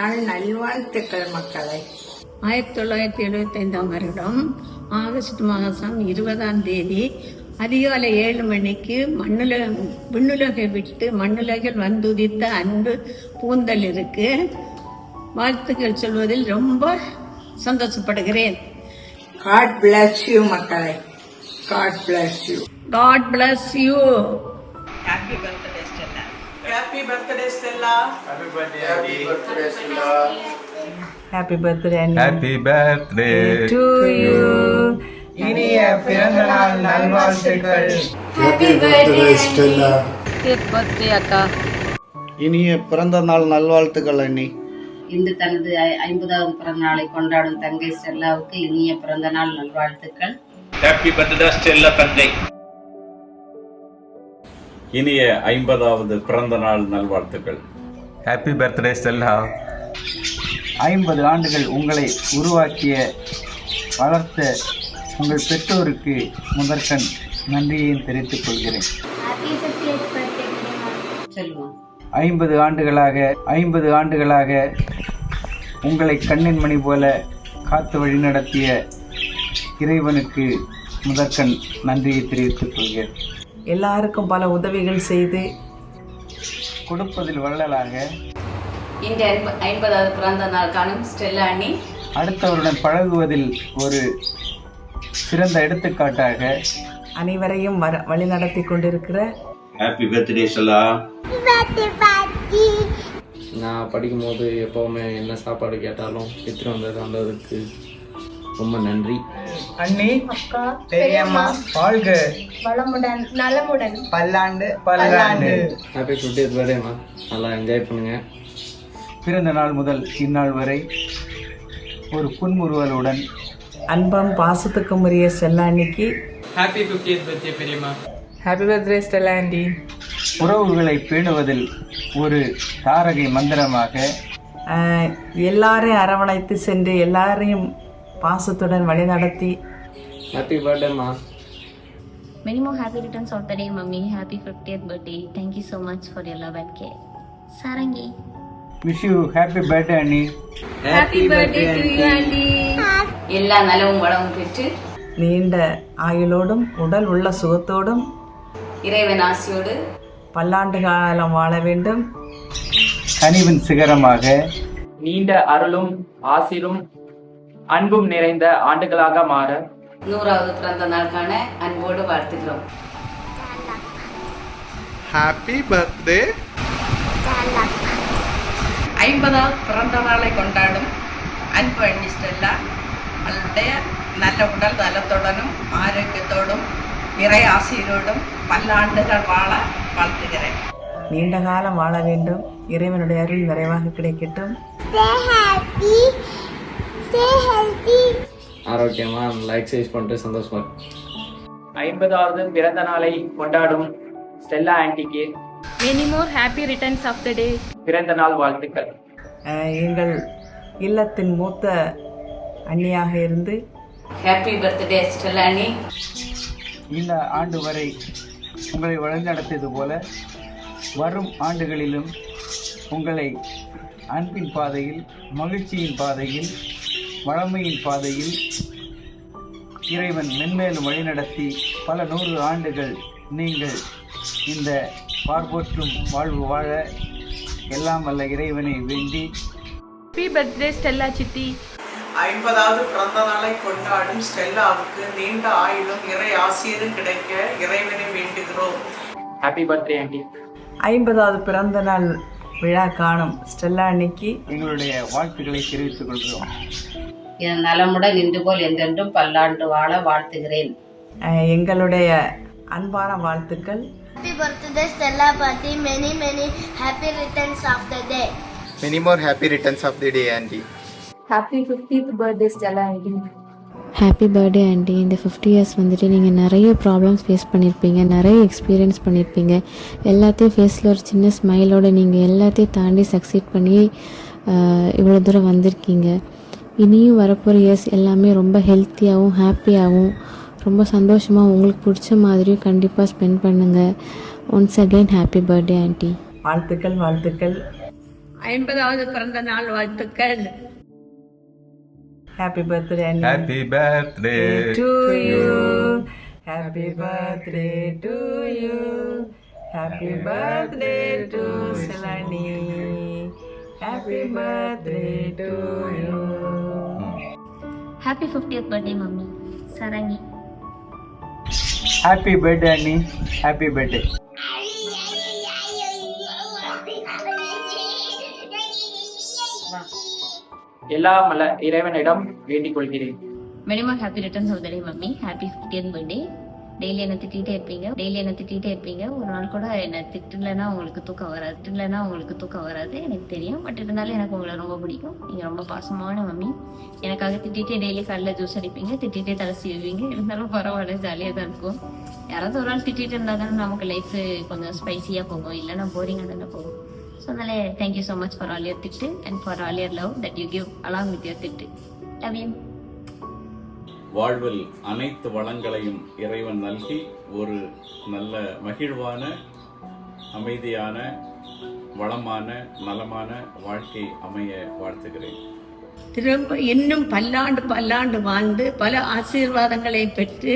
நாள் நல்வாழ்த்துக்கள் மக்களை. 1975 வருடம் ஆகஸ்ட் மாதம் 20ஆம் தேதி அதிகாலை 7 மணிக்கு விண்ணுலகை விட்டு மண்ணுலகில் வந்துதித்த அன்பு பூந்தலிற்கு வாழ்த்துக்கள் சொல்வதில் ரொம்ப சந்தோஷப்படுகிறேன். God bless you மக்களை. God bless you. God bless you. Happy birthday Stella. Happy birthday Stella. Happy birthday, Happy birthday, Stella. Happy birthday Annie. Happy birthday To you. இனிய பிறந்த நாள் நல்வாழ்த்துக்கள். Happy birthday Stella. birthday அக்கா. இனிய பிறந்த நாள் நல்வாழ்த்துக்கள் அண்ணி. இன்று தனது 50வது பிறந்த நாளை கொண்டாடும் தங்கை ஸ்டெல்லாவுக்கு இனிய பிறந்த நாள் நல்வாழ்த்துக்கள். ஹாப்பி பர்த்டே ஸ்டெல்லா தங்கை. இனிய 50வது பிறந்த நாள் நல்வாழ்த்துக்கள். Happy birthday Stella. 50 ஆண்டுகள் உங்களை உருவாக்கிய வளர்த்த உங்கள் பெற்றோருக்கு முதற்கண் நன்றியையும் தெரிவித்துக் கொள்கிறேன். 50 ஆண்டுகளாக உங்களை கண்ணின் மணி போல காத்து வழிநடத்திய இறைவனுக்கு முதற்கண் நன்றியை தெரிவித்துக் கொள்கிறேன். எல்லாருக்கும் பல உதவிகள் செய்து கொடுப்பதில் வள்ளலாக இன்று 50வது பிறந்த நாள் காணும் ஸ்டெல்லா அண்ணி அடுத்தவருடன் பழகுவதில் ஒரு சிறந்த எடுத்துக்காட்டாக அனைவரையும் வழிநடத்தி கொண்டிருக்கிற ஹாப்பி பர்த்டே ஸ்டெல்லா. நான் படிக்கும்போது எப்போவுமே என்ன சாப்பாடு கேட்டாலும் எடுத்துகிட்டு வந்ததுக்கு ரொம்ப நன்றி. அண்ணி, அக்கா, பெரியம்மா, வாழ்க வளமுடன் நலமுடன் பல்லாண்டு பல்லாண்டு. Happy 50th பர்த்டேம்மா. நல்லா என்ஜாய் பண்ணுங்க. பிறந்த நாள் முதல் இந்நாள் வரை ஒரு புன்முறுவலுடன் அன்பம் பாசத்துக்கும் உரிய ஸ்டெல்லா அண்ணிக்கு ஹாப்பி 50th பர்த்டே பெரியம்மா. Happy birthday Stella aunty. உறவுகளை பேணுவதில் ஒரு தாரகை மந்திரமாக எல்லாரையும் அரவணைத்து சென்று எல்லாரையும் பாசத்துடன் வழிநடத்தி happy பர்த்டேம்மா. Many more happy returns of the day, mummy. Happy 50th birthday. Thank you so much for your love and care. Sarangi. Wish you happy birthday அண்ணி. Happy birthday to you, Andy. எல்லா நலமும் வளமும் பெற்று நீண்ட ஆயுளோடும் உடல் உள்ள சுகத்தோடும் இறைவன் ஆசியோடு பல்லாண்டு காலம் வாழ வேண்டும். கனிவின் சிகரமாக நீண்ட அருளும் ஆசிரும் அன்பும் நிறைந்த ஆண்டுகளாக மாற 100வது பிறந்த நாள் காண அன்போடு வாழ்த்துகிறோம். ஹாப்பி பர்த்டே 50வது பிறந்த நாளை கொண்டாடும் அன்பு அண்ணி ஸ்டெல்லா அவளுடைய நல்ல உடல் நலத்துடனும் ஆரோக்கியத்தோடும் இறை ஆசிரியரோடும் பல்லாண்டுகள் வாழ வாழ்த்துகிறேன். நீண்ட காலம் வாழ வேண்டும். இறைவனுடைய அருள் நிறைவாக கிடைக்கட்டும். ஆரோக்கியமாக நல்லா எக்ஸசைஸ் பண்ணிட்டு சந்தோஷமா 50வது பிறந்த நாளை கொண்டாடும் ஸ்டெல்லா ஆண்டிக்கு Many more happy returns of the day. பிறந்த நாள் வாழ்த்துக்கள். எங்கள் இல்லத்தின் மூத்த அண்ணியாக இருந்து ஹாப்பி பர்த்டே ஸ்டெல்லா அண்ணி. இந்த ஆண்டு வரை உங்களை வழிநடத்தியது போல வரும் ஆண்டுகளிலும் உங்களை அன்பின் பாதையில், மகிழ்ச்சியின் பாதையில், வளமையின் பாதையில் இறைவன் மென்மேலும் வழிநடத்தி பல 100 ஆண்டுகள் நீங்கள் இந்த பார்ப்போற்றும் வாழ்வு வாழ எல்லாம் வல்ல இறைவனை வேண்டி. Happy birthday Stella சித்தி. 50வது பிறந்த நாளை கொண்டாடும் ஸ்டெல்லாவுக்கு நீண்ட ஆயுளும் இறை ஆசிரியரும் கிடைக்க இறைவனை வேண்டுகிறோம். Happy birthday aunty. 50வது பிறந்த நாள் விழா காணும் ஸ்டெல்லா அன்னைக்கு எங்களுடைய வாழ்த்துக்களை தெரிவித்துக் கொள்கிறோம். என் நலமுடன் இன்று போல் என்றென்றும் பல்லாண்டு வாழ வாழ்த்துகிறேன். எங்களுடைய அன்பான வாழ்த்துக்கள். Happy birthday Stella party. Many happy returns of the day. Many more happy returns of the day, Auntie. Happy 50th birthday Stella aunty. Happy birthday aunty. இந்த 50 இயர்ஸ் வந்துட்டு நீங்கள் நிறைய ப்ராப்ளம்ஸ் ஃபேஸ் பண்ணியிருப்பீங்க, நிறைய எக்ஸ்பீரியன்ஸ் பண்ணியிருப்பீங்க. எல்லாத்தையும் ஃபேஸில் ஒரு சின்ன ஸ்மைலோடு நீங்கள் எல்லாத்தையும் தாண்டி சக்சீட் பண்ணி இவ்வளோ தூரம் வந்திருக்கீங்க. இனியும் வரப்போகிற இயர்ஸ் எல்லாமே ரொம்ப ஹெல்த்தியாகவும் ஹாப்பியாகவும் ரொம்ப சந்தோஷமாக உங்களுக்கு பிடிச்ச மாதிரியும் கண்டிப்பாக ஸ்பெண்ட் பண்ணுங்கள். Once again happy birthday aunty. வாழ்த்துக்கள் வாழ்த்துக்கள். 50வது பிறந்த நாள் வாழ்த்துக்கள். Happy birthday, Annie. Happy birthday to you. Happy birthday to you. Happy birthday to Selani. Happy birthday to you. Happy 50th birthday, Mummy. Sarangi. Happy birthday அண்ணி, happy birthday. எல்லாம் வல்ல இறைவனிடம் வேண்டிக் கொள்கிறேன். Many more happy returns of the day, Mummy. Happy 50th birthday. Daily என்ன திட்டிகிட்டே இருப்பீங்க. ஒரு நாள் கூட என்னை திட்டலைன்னா உங்களுக்கு தூக்கம் வராது எனக்கு தெரியும். பட் இருந்தாலும் எனக்கு உங்களை ரொம்ப பிடிக்கும். நீங்கள் ரொம்ப பாசமான மம்மி. எனக்காக திட்டிகிட்டே டெய்லி காலையில் ஜூஸ் அடிப்பீங்க, திட்டிகிட்டே தலை சீவுவீங்க. இருந்தாலும் பரவாயில்ல, ஜாலியாக தான் இருக்கும். யாராவது ஒரு நாள் திட்டிகிட்டு இருந்தால் தானே நமக்கு லைஃப் கொஞ்சம் ஸ்பைசியாக போகும், இல்லைன்னா போரிங்காக தானே போகும். ஸோ அதனால thank you so much for all your திட்டு and for all your love that you give along with your திட்டு. Love you. வாழ்வில் அனைத்து வளங்களையும் இறைவன் நல்கி ஒரு நல்ல மகிழ்வான, அமைதியான, வளமான, நலமான வாழ்க்கை அமைய வாழ்த்துகிறேன். திரும்ப இன்னும் பல்லாண்டு வாழ்ந்து பல ஆசீர்வாதங்களை பெற்று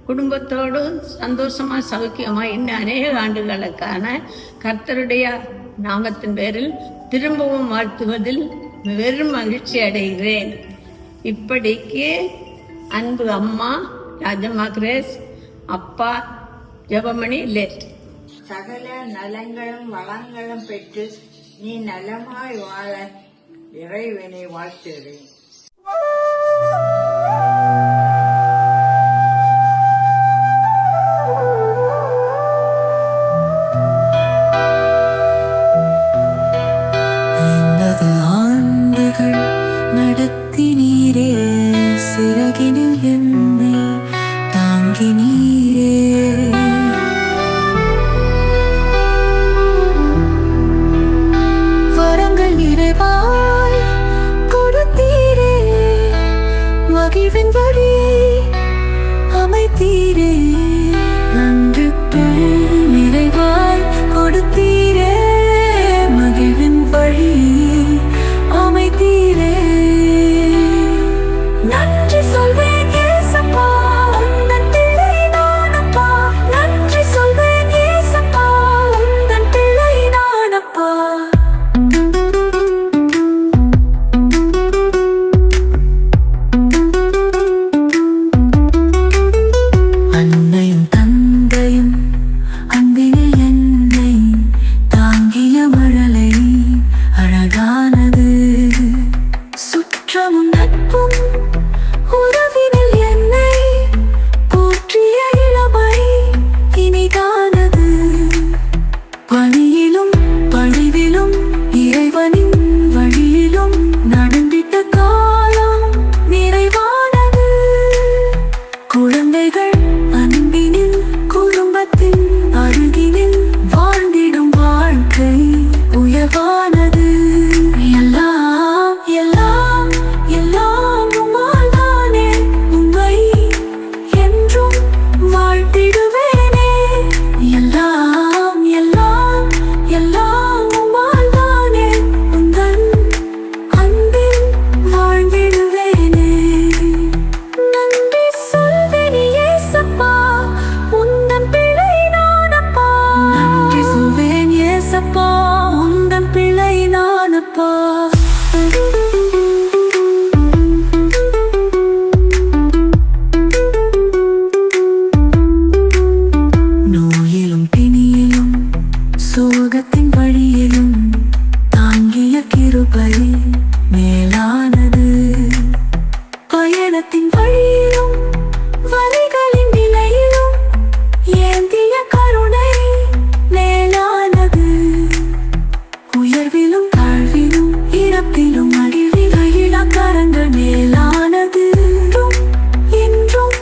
குடும்பத்தோடு சந்தோஷமா சௌக்கியமா இன்னும் அநேக ஆண்டுகளுக்கான கர்த்தருடைய நாமத்தின் பேரில் திரும்பவும் வாழ்த்துவதில் வெறும் மகிழ்ச்சி அடைகிறேன். இப்படிக்கு அன்பு அம்மா ராஜம்மா கிரேஸ், அப்பா ஜெபமணி லெட். சகல நலங்களும் வளங்களும் பெற்று நீ நலமாய் வாழ இறைவனை வாழ்த்துகிறேன். ஆண்டுகள் நடத்தினீரே, சிறகினில் என்னை தாங்கினீரே. வரங்கள் நிறைவாய் கொடுத்தீரே, மகிழ்வின் வழியை அமைத்தீரே. நன்றுக்கள் நிறைவாய் கொடுத்தீரே, மகிழ்வின் வழியை அமைத்தீரே. நன்றி சொல்வேன் ஏசப்பா, உந்தன் பிள்ளை நானப்பா. நன்றி சொல்வேன் ஏசப்பா, உந்தன் பிள்ளை நானப்பா. அன்னையும் தந்தையும் அன்பினில் என்னை தாங்கிய மழலை அழகானது. சுற்றமும் நட்பும் உறவினில் என்னை போற்றிய இளமை இனிதானது. பணியிலும் பழிவிலும் இறைவனின் வழியிலும் நடந்திட்ட காலம் நிறைவானது. குழந்தைகள் அன்பினில் குடும்பத்தின் அருகினில் வாழ்ந்திடும் வாழ்க்கை உயர்வானது. எல்லாம் எல்லாம் எல்லாம் உம்மால் தானே, உம்மை என்றும் வாழ்த்திடுவேனே. எல்லாம் எல்லாம் எல்லாம் உம்மால் தானே, உந்தன் அன்பில் வாழ்ந்திடுவேனே. நன்றி சொல்வேன் ஏசப்பா, உந்தன் பிள்ளை நானப்பா. நன்றி சொல்வேன் ஏசப்பா, உந்தன் பிள்ளை நானப்பா. நோயிலும் பிணியிலும் சோகத்தின் வழியிலும் தாங்கிய கிருபை மேலானது. பயணத்தின் வழியிலும் வழிகளின் நிலையிலும் ஏந்திய கருணை மேலானது. உயர்விலும் தாழ்விலும் இறப்பிலும் அழிவில கரங்கள் மேலானது. இன்றும்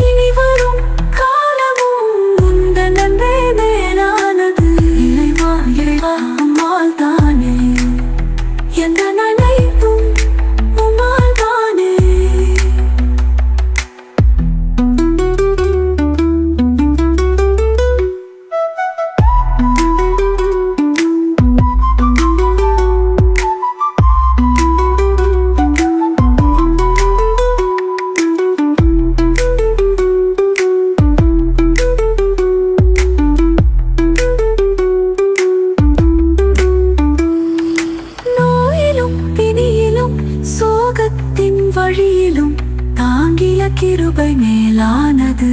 இனி வரும் காலமும் உந்தன் அன்பே மேலானது. இறைவா இறைவா உம்மால் தானே, எந்த நினைப்பும் உம்மால் தானே. கிருபை மேலானது.